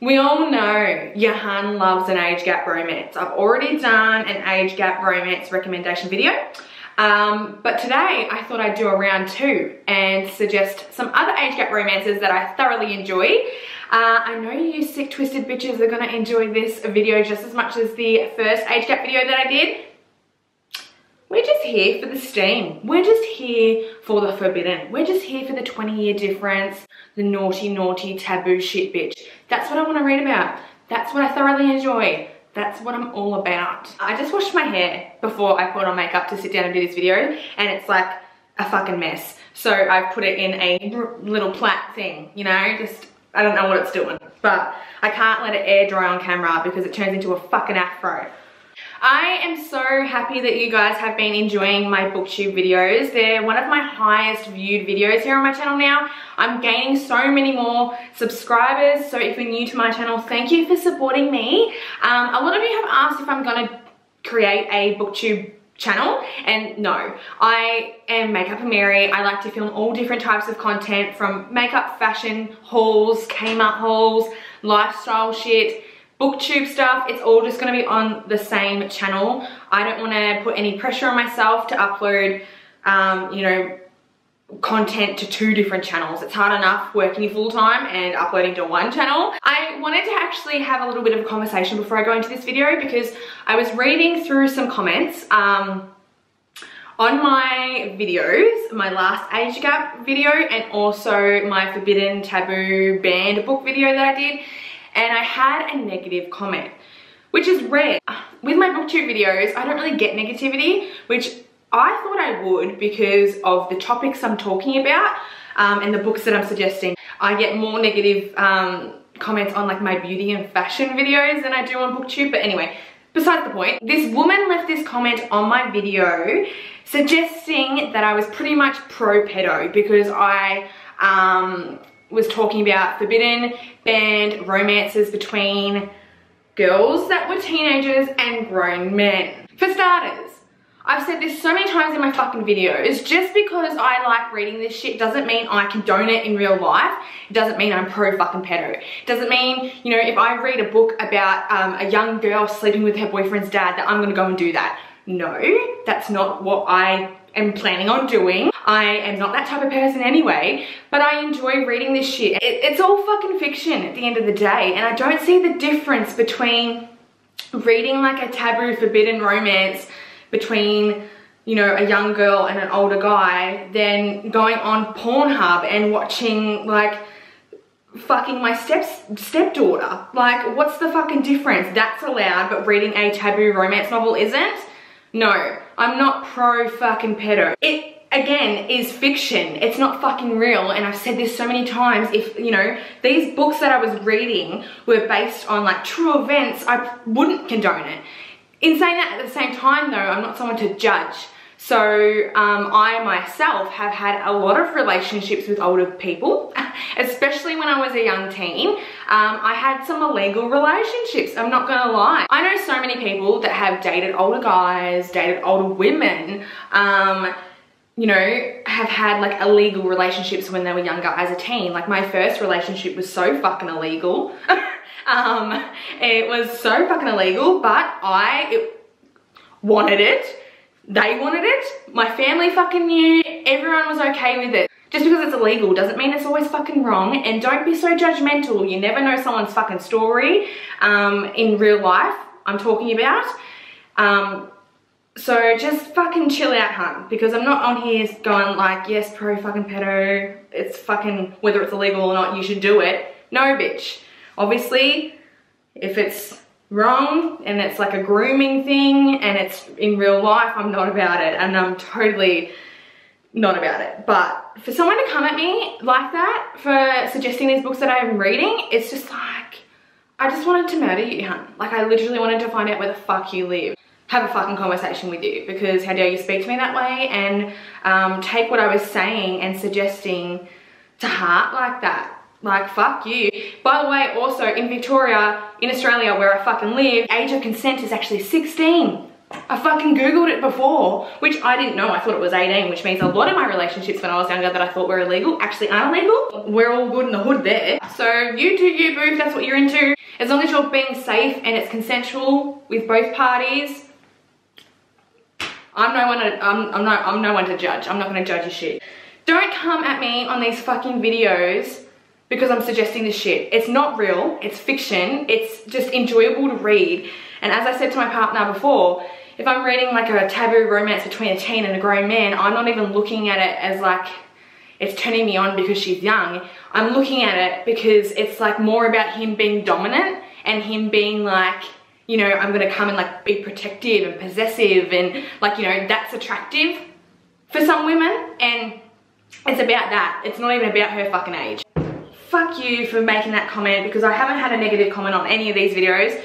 We all know your hun loves an age gap romance. I've already done an age gap romance recommendation video. But today I thought I'd do a round 2 and suggest some other age gap romances that I thoroughly enjoy. I know you sick twisted bitches are gonna enjoy this video just as much as the first age gap video that I did. We're just here for the steam. We're just here for the forbidden. We're just here for the 20-year difference, the naughty, naughty, taboo shit bitch. That's what I want to read about. That's what I thoroughly enjoy. That's what I'm all about. I just washed my hair before I put on makeup to sit down and do this video, and it's like a fucking mess. So I've put it in a little plait thing, you know, just, I don't know what it's doing. But I can't let it air dry on camera because it turns into a fucking afro. I am so happy that you guys have been enjoying my booktube videos. They're one of my highest viewed videos here on my channel now. I'm gaining so many more subscribers, so if you're new to my channel, thank you for supporting me. A lot of you have asked if I'm gonna create a booktube channel, and no, I am Makeup and Mary. I like to film all different types of content, from makeup, fashion, hauls, Kmart hauls, lifestyle shit, booktube stuff. It's all just going to be on the same channel. I don't want to put any pressure on myself to upload, you know, content to 2 different channels. It's hard enough working full-time and uploading to 1 channel. I wanted to actually have a little bit of a conversation before I go into this video, because I was reading through some comments on my videos, my last age gap video and also my forbidden, taboo, banned book video that I did. And I had a negative comment, which is rare. With my booktube videos, I don't really get negativity, which I thought I would because of the topics I'm talking about and the books that I'm suggesting. I get more negative comments on like my beauty and fashion videos than I do on booktube. But anyway, besides the point, this woman left this comment on my video suggesting that I was pretty much pro-pedo because I was talking about forbidden, banned romances between girls that were teenagers and grown men. For starters, I've said this so many times in my fucking videos, just because I like reading this shit doesn't mean I condone it in real life. It doesn't mean I'm pro fucking pedo. It doesn't mean, you know, if I read a book about a young girl sleeping with her boyfriend's dad that I'm gonna go and do that. No, that's not what I am planning on doing. I am not that type of person anyway, but I enjoy reading this shit. It's all fucking fiction at the end of the day, and I don't see the difference between reading like a taboo, forbidden romance between, you know, a young girl and an older guy than going on Pornhub and watching like fucking my stepdaughter. Like, what's the fucking difference? That's allowed, but reading a taboo romance novel isn't? No, I'm not pro fucking pedo. It, again, is fiction. It's not fucking real, and I've said this so many times. If, you know, these books that I was reading were based on like true events, I wouldn't condone it. In saying that, at the same time though, I'm not someone to judge. So I myself have had a lot of relationships with older people, especially when I was a young teen. I had some illegal relationships, I'm not gonna lie. I know so many people that have dated older guys, dated older women, you know, have had like illegal relationships when they were younger as a teen. Like my first relationship was so fucking illegal. It was so fucking illegal, but I wanted it. They wanted it. My family fucking knew. Everyone was okay with it. Just because it's illegal doesn't mean it's always fucking wrong, and don't be so judgmental. You never know someone's fucking story in real life I'm talking about. So just fucking chill out, hun, because I'm not on here going like, yes, pro fucking pedo, it's fucking, whether it's illegal or not, you should do it. No, bitch. Obviously, if it's wrong and it's like a grooming thing and it's in real life, I'm not about it, and I'm totally not about it. But for someone to come at me like that for suggesting these books that I'm reading, it's just like, I just wanted to murder you, hun. Like, I literally wanted to find out where the fuck you live. Have a fucking conversation with you, because how dare you speak to me that way and take what I was saying and suggesting to heart like that. Like, fuck you. By the way, also in Victoria, in Australia, where I fucking live, age of consent is actually 16. I fucking Googled it before, which I didn't know. I thought it was 18, which means a lot of my relationships when I was younger that I thought were illegal actually aren't illegal. We're all good in the hood there. So you do you, boo, if that's what you're into. As long as you're being safe and it's consensual with both parties, I'm no one to judge. I'm not gonna judge your shit. Don't come at me on these fucking videos because I'm suggesting this shit. It's not real, it's fiction, it's just enjoyable to read. And as I said to my partner before, if I'm reading like a taboo romance between a teen and a grown man, I'm not even looking at it as like it's turning me on because she's young. I'm looking at it because it's like more about him being dominant and him being like, you know, I'm gonna come and like be protective and possessive and like, you know, that's attractive for some women, and it's about that. It's not even about her fucking age. Fuck you for making that comment, because I haven't had a negative comment on any of these videos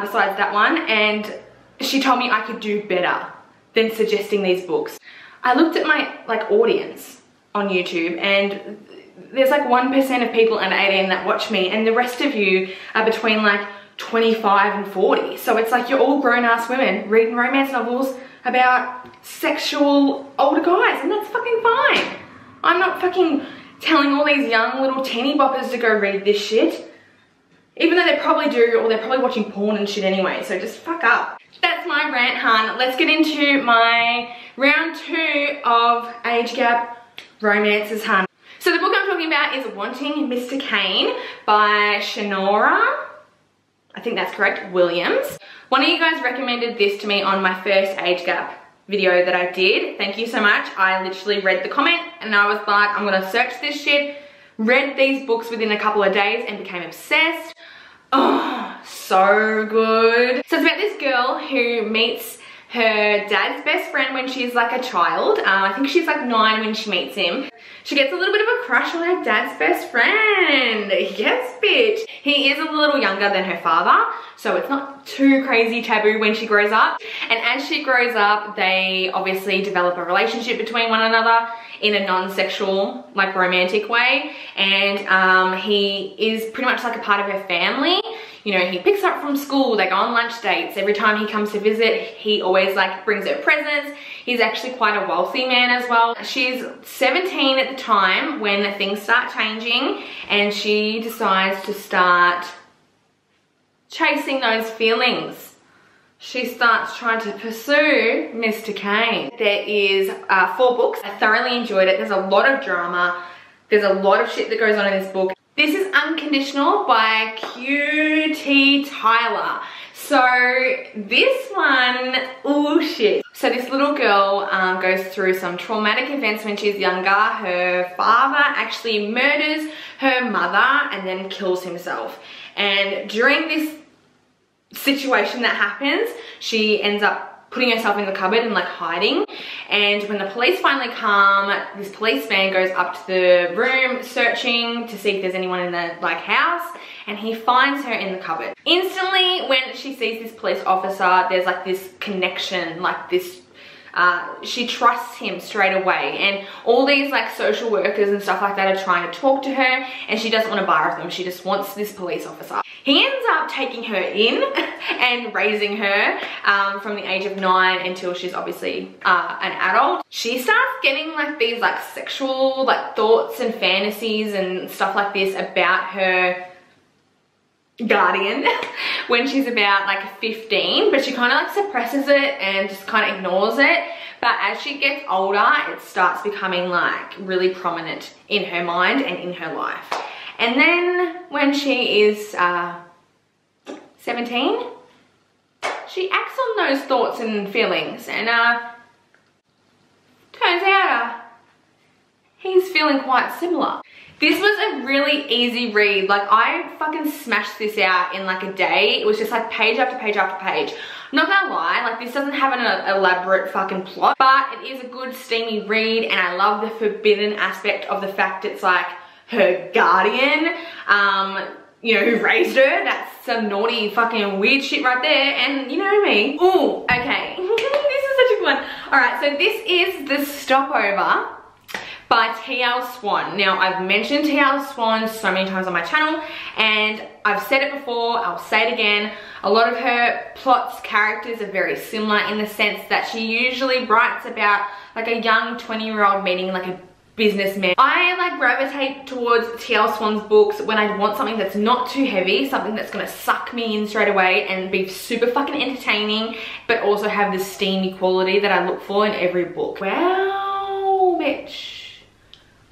besides that one, and she told me I could do better than suggesting these books. I looked at my like audience on YouTube, and there's like 1% of people under 18 that watch me, and the rest of you are between like 25 and 40. So it's like you're all grown-ass women reading romance novels about sexual older guys, and that's fucking fine. I'm not fucking telling all these young little teeny boppers to go read this shit, even though they probably do, or they're probably watching porn and shit anyway, so just fuck up. That's my rant, hun. Let's get into my round 2 of age gap romances, hun. So the book I'm talking about is Wanting Mr. Cain by Shanora, I think that's correct, Williams. One of you guys recommended this to me on my first age gap video that I did. Thank you so much. I literally read the comment and I was like, I'm gonna search this shit. Read these books within a couple of days and became obsessed. Oh, so good. So it's about this girl who meets her dad's best friend when she's like a child. I think she's like 9 when she meets him. She gets a little bit of a crush on her dad's best friend. Yes, bitch. He is a little younger than her father, so it's not too crazy taboo when she grows up. And as she grows up, they obviously develop a relationship between one another in a non-sexual, like romantic way. And he is pretty much like a part of her family. You know, he picks her up from school, they go on lunch dates. Every time he comes to visit, he always like brings her presents. He's actually quite a wealthy man as well. She's 17 at the time when things start changing, and she decides to start chasing those feelings. She starts trying to pursue Mr. Cain. There is 4 books. I thoroughly enjoyed it. There's a lot of drama. There's a lot of shit that goes on in this book. This is Unconditional by Q.B Tyler. So this one, oh shit. So this little girl goes through some traumatic events when she's younger. Her father actually murders her mother and then kills himself. And during this situation that happens, she ends up putting herself in the cupboard and like hiding. And when the police finally come, this police van goes up to the room searching to see if there's anyone in the like house, and he finds her in the cupboard. Instantly when she sees this police officer, there's like this connection, like this she trusts him straight away, and all these like social workers and stuff like that are trying to talk to her, and she doesn't want to bar of them. She just wants this police officer. He ends up taking her in and raising her from the age of 9 until she's obviously an adult. She starts getting like these like sexual like thoughts and fantasies and stuff like this about her guardian when she's about like 15, but she kind of like suppresses it and just kind of ignores it. But as she gets older, it starts becoming like really prominent in her mind and in her life. And then when she is 17, she acts on those thoughts and feelings, and turns out he's feeling quite similar. This was a really easy read. Like, I fucking smashed this out in like a day. It was just like page after page after page. I'm not gonna lie, like this doesn't have an elaborate fucking plot, but it is a good steamy read, and I love the forbidden aspect of the fact it's like her guardian, you know, who raised her. That's some naughty fucking weird shit right there, and you know me. Ooh, okay. This is such a good one. Alright, so this is The Stopover by T.L Swan. Now, I've mentioned T.L Swan so many times on my channel, and I've said it before, I'll say it again, a lot of her plots, characters are very similar in the sense that she usually writes about like a young 20-year-old meeting like a businessman. I like gravitate towards T.L Swan's books when I want something that's not too heavy, something that's gonna suck me in straight away and be super fucking entertaining, but also have the steamy quality that I look for in every book. Wow, bitch.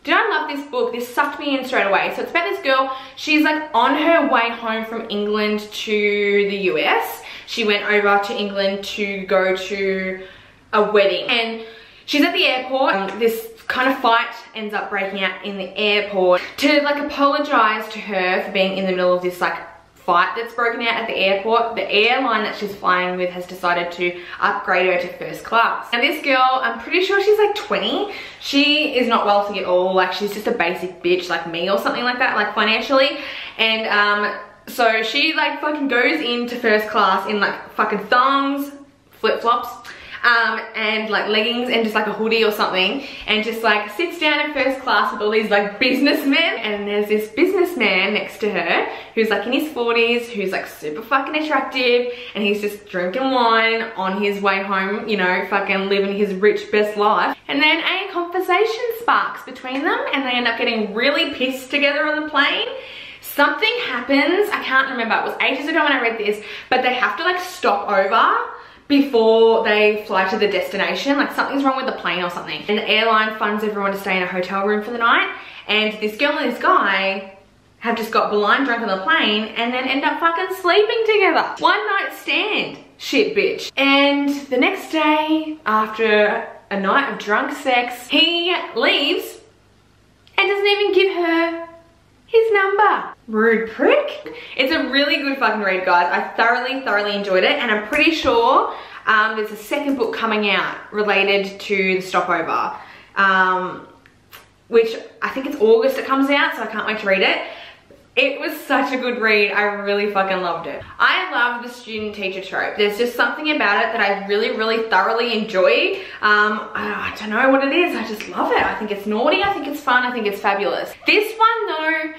Did I love this book? This sucked me in straight away. So it's about this girl, she's like on her way home from England to the US. She went over to England to go to a wedding and she's at the airport. This kind of fight ends up breaking out in the airport. To like apologize to her for being in the middle of this like fight that's broken out at the airport, the airline that she's flying with has decided to upgrade her to first class. And this girl, I'm pretty sure she's like 20. She is not wealthy at all. Like she's just a basic bitch like me or something like that, like financially. And so she like fucking goes into first class in like fucking thongs, flip-flops, and like leggings and just like a hoodie or something, and just like sits down in first class with all these like businessmen. And there's this businessman next to her who's like in his 40s, who's like super fucking attractive, and he's just drinking wine on his way home, you know, fucking living his rich best life. And then a conversation sparks between them and they end up getting really pissed together on the plane. Something happens, I can't remember, it was ages ago when I read this, but they have to like stop over before they fly to the destination. Like something's wrong with the plane or something, and the airline funds everyone to stay in a hotel room for the night, and this girl and this guy have just got blind drunk on the plane and then end up fucking sleeping together. One night stand, shit bitch. And the next day, after a night of drunk sex, he leaves and doesn't even give her his number. Rude prick. It's a really good fucking read, guys. I thoroughly enjoyed it, and I'm pretty sure there's a second book coming out related to the Stopover, which I think it's August it comes out, so I can't wait to read it. It was such a good read. I really fucking loved it. I love the student-teacher trope. There's just something about it that I really thoroughly enjoy. I don't know what it is. I just love it. I think it's naughty. I think it's fun. I think it's fabulous. This one, though,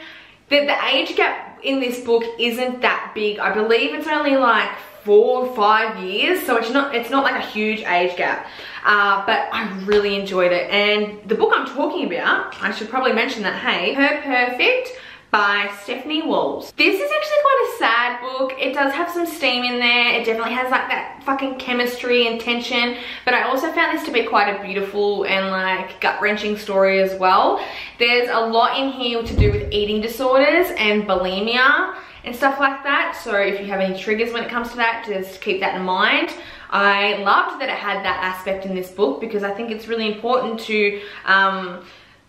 the age gap in this book isn't that big. I believe it's only like 4 or 5 years, so it's not like a huge age gap. But I really enjoyed it. And the book I'm talking about, I should probably mention that, hey, Her Perfect by Stephanie Walls. This is actually quite a sad book. It does have some steam in there. It definitely has like that fucking chemistry and tension, but I also found this to be quite a beautiful and like gut-wrenching story as well. There's a lot in here to do with eating disorders and bulimia and stuff like that, so if you have any triggers when it comes to that, just keep that in mind. I loved that it had that aspect in this book because I think it's really important to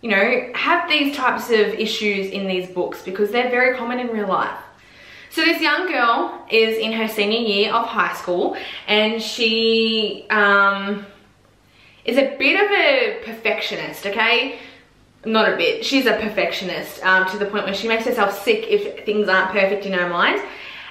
you know, have these types of issues in these books because they're very common in real life. So this young girl is in her senior year of high school, and she is a bit of a perfectionist, okay? Not a bit, she's a perfectionist to the point where she makes herself sick if things aren't perfect in her mind.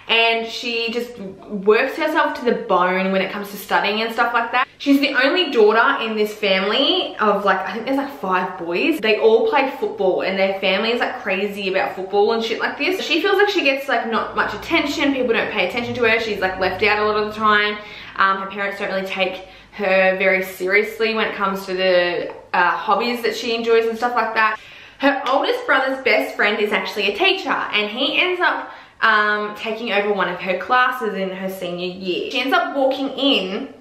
And she just works herself to the bone when it comes to studying and stuff like that. She's the only daughter in this family of like, I think there's like 5 boys. They all play football and their family is like crazy about football and shit like this. She feels like she gets like not much attention. People don't pay attention to her. She's like left out a lot of the time. Her parents don't really take her very seriously when it comes to the hobbies that she enjoys and stuff like that. Her oldest brother's best friend is actually a teacher, and he ends up taking over one of her classes in her senior year. She ends up walking in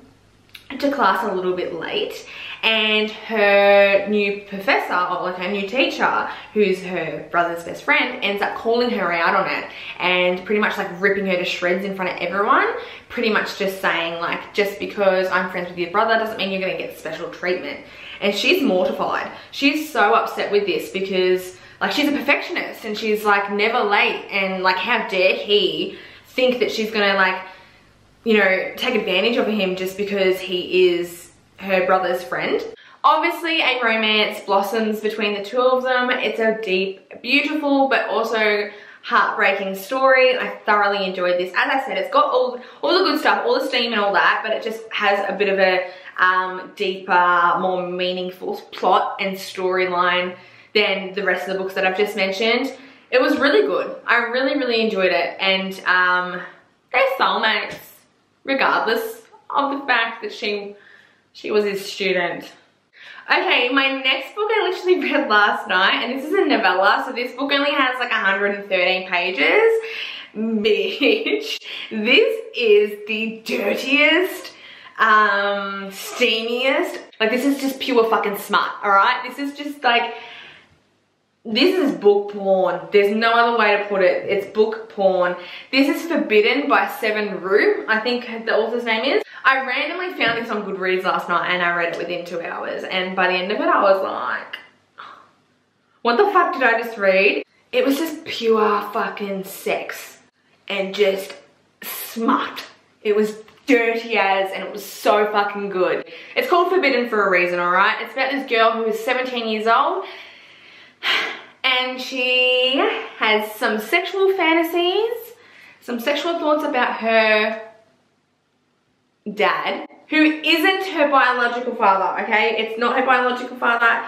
to class a little bit late, and her new professor, or like her new teacher, who's her brother's best friend, ends up calling her out on it and pretty much like ripping her to shreds in front of everyone, pretty much just saying like, just because I'm friends with your brother doesn't mean you're gonna get special treatment. And she's mortified. She's so upset with this because like she's a perfectionist and she's like never late, and like how dare he think that she's gonna like, you know, take advantage of him just because he is her brother's friend. Obviously a romance blossoms between the two of them. It's a deep, beautiful, but also heartbreaking story. I thoroughly enjoyed this. As I said, it's got all the good stuff, all the steam and all that, but it just has a bit of a deeper, more meaningful plot and storyline than the rest of the books that I've just mentioned. it was really good. I really enjoyed it, and they're soulmates, regardless of the fact that she was his student. Okay, my next book I literally read last night, and this is a novella, so this book only has like 113 pages. Bitch, this is the dirtiest, steamiest, like this is just pure fucking smut, alright? This is just like, this is book porn. There's no other way to put it. It's book porn. This is Forbidden by Seven Rue, I think the author's name is. I randomly found this on Goodreads last night and I read it within 2 hours, and by the end of it I was like, what the fuck did I just read? It was just pure fucking sex and just smut. It was dirty as, and it was so fucking good. It's called Forbidden for a reason, alright? It's about this girl who is 17 years old, and she has some sexual fantasies, some sexual thoughts about her dad, who isn't her biological father, okay? It's not her biological father,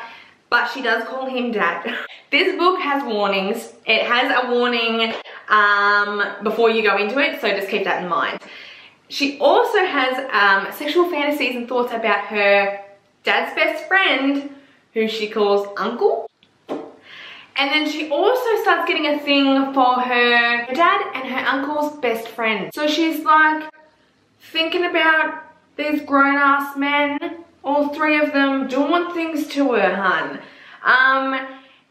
but she does call him dad. This book has warnings. It has a warning before you go into it, so just keep that in mind. She also has sexual fantasies and thoughts about her dad's best friend, who she calls Uncle. And then she also starts getting a thing for her dad and her uncle's best friend. So she's like thinking about these grown-ass men, all three of them doing things to her, hun.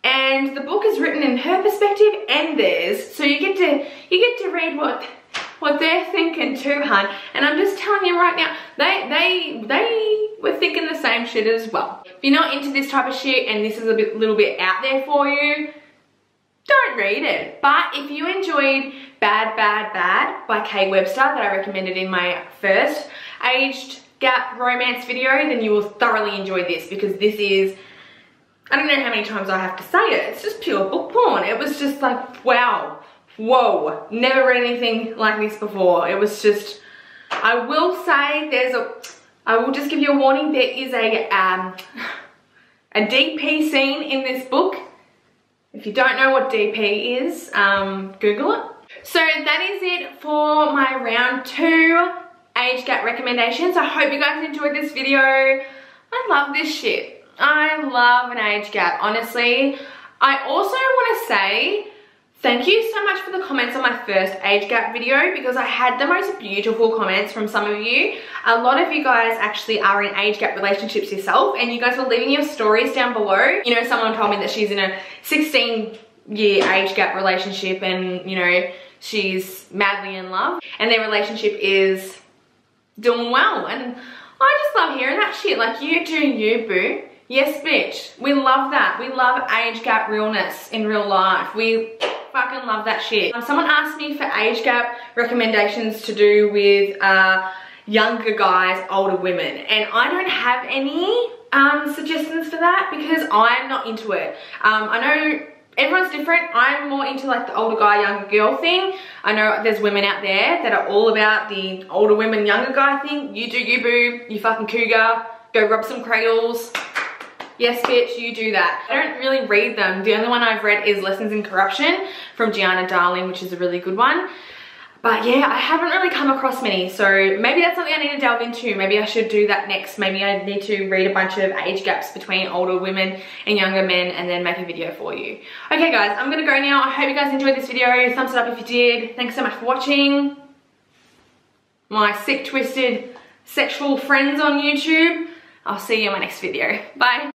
And the book is written in her perspective and theirs, so you get to read what they're thinking too, hun. And I'm just telling you right now, they were thinking the same shit as well. If you're not into this type of shit and this is a little bit out there for you, don't read it. But if you enjoyed Bad Bad Bad by Kay Webster that I recommended in my first aged gap romance video, then you will thoroughly enjoy this, because this is, I don't know how many times I have to say it, it's just pure book porn. It was just like, wow, whoa, never read anything like this before. It was just, I will say I will just give you a warning, there is a DP scene in this book. If you don't know what DP is, Google it. So that is it for my round 2 age gap recommendations. I hope you guys enjoyed this video. I love this shit. I love an age gap, honestly. I also want to say thank you so much for the comments on my first age gap video, because I had the most beautiful comments from some of you. A lot of you guys actually are in age gap relationships yourself, and you guys were leaving your stories down below. You know, someone told me that she's in a 16-year age gap relationship, and you know, she's madly in love and their relationship is doing well, and I just love hearing that shit. Like, you do you, boo. Yes, bitch. We love that. We love age gap realness in real life. We fucking love that shit. Someone asked me for age gap recommendations to do with younger guys, older women, and I don't have any suggestions for that because I'm not into it. I know everyone's different. I'm more into like the older guy, younger girl thing. I know there's women out there that are all about the older women, younger guy thing. You do you, boo. You fucking cougar. Go rub some cradles. Yes, bitch, you do that. I don't really read them. The only one I've read is Lessons in Corruption from Gianna Darling, which is a really good one. But yeah, I haven't really come across many, so maybe that's something I need to delve into. Maybe I should do that next. Maybe I need to read a bunch of age gaps between older women and younger men and then make a video for you. Okay guys, I'm gonna go now. I hope you guys enjoyed this video. Thumbs it up if you did. Thanks so much for watching. My sick, twisted, sexual friends on YouTube. I'll see you in my next video. Bye.